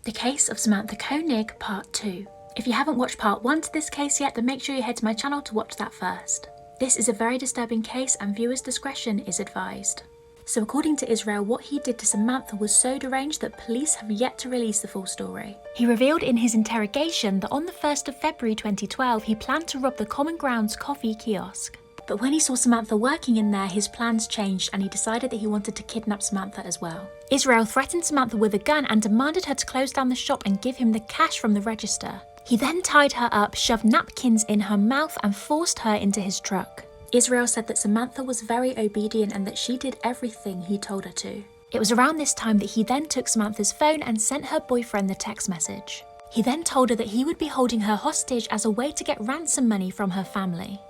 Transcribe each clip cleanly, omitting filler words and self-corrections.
The Case of Samantha Koenig, Part 2. If you haven't watched Part 1 to this case yet, then make sure you head to my channel to watch that first. This is a very disturbing case and viewers' discretion is advised. So according to Israel, what he did to Samantha was so deranged that police have yet to release the full story. He revealed in his interrogation that on the 1st of February 2012, he planned to rob the Common Grounds coffee kiosk. But when he saw Samantha working in there, his plans changed and he decided that he wanted to kidnap Samantha as well. Israel threatened Samantha with a gun and demanded her to close down the shop and give him the cash from the register. He then tied her up, shoved napkins in her mouth and forced her into his truck. Israel said that Samantha was very obedient and that she did everything he told her to. It was around this time that he then took Samantha's phone and sent her boyfriend the text message. He then told her that he would be holding her hostage as a way to get ransom money from her family.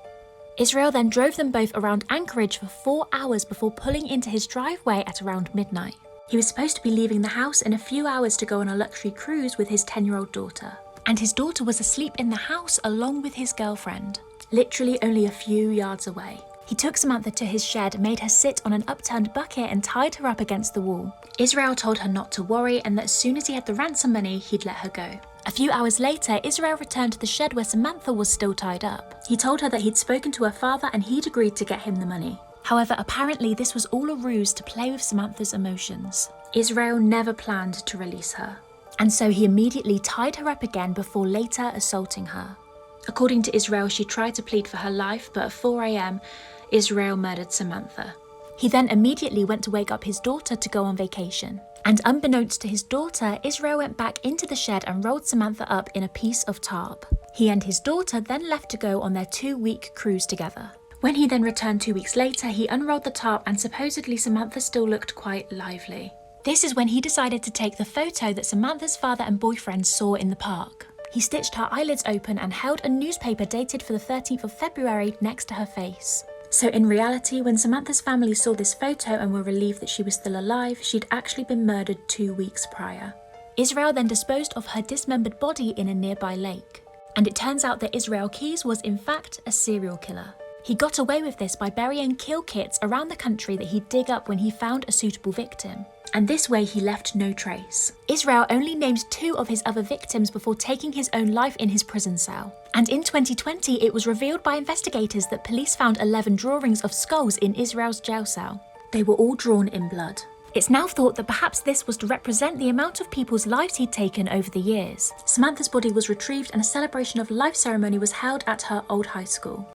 Israel then drove them both around Anchorage for 4 hours before pulling into his driveway at around midnight. He was supposed to be leaving the house in a few hours to go on a luxury cruise with his 10-year-old daughter. And his daughter was asleep in the house along with his girlfriend, literally only a few yards away. He took Samantha to his shed, made her sit on an upturned bucket and tied her up against the wall. Israel told her not to worry and that as soon as he had the ransom money, he'd let her go. A few hours later, Israel returned to the shed where Samantha was still tied up. He told her that he'd spoken to her father and he'd agreed to get him the money. However, apparently this was all a ruse to play with Samantha's emotions. Israel never planned to release her, and so he immediately tied her up again before later assaulting her. According to Israel, she tried to plead for her life, but at 4 AM, Israel murdered Samantha. He then immediately went to wake up his daughter to go on vacation. And unbeknownst to his daughter, Israel went back into the shed and rolled Samantha up in a piece of tarp. He and his daughter then left to go on their 2-week cruise together. When he then returned 2 weeks later, he unrolled the tarp and supposedly Samantha still looked quite lively. This is when he decided to take the photo that Samantha's father and boyfriend saw in the park. He stitched her eyelids open and held a newspaper dated for the 13th of February next to her face. So in reality, when Samantha's family saw this photo and were relieved that she was still alive, she'd actually been murdered 2 weeks prior. Israel then disposed of her dismembered body in a nearby lake. And it turns out that Israel Keyes was in fact a serial killer. He got away with this by burying kill kits around the country that he'd dig up when he found a suitable victim. And this way he left no trace. Israel only named 2 of his other victims before taking his own life in his prison cell. And in 2020, it was revealed by investigators that police found 11 drawings of skulls in Israel's jail cell. They were all drawn in blood. It's now thought that perhaps this was to represent the amount of people's lives he'd taken over the years. Samantha's body was retrieved and a celebration of life ceremony was held at her old high school.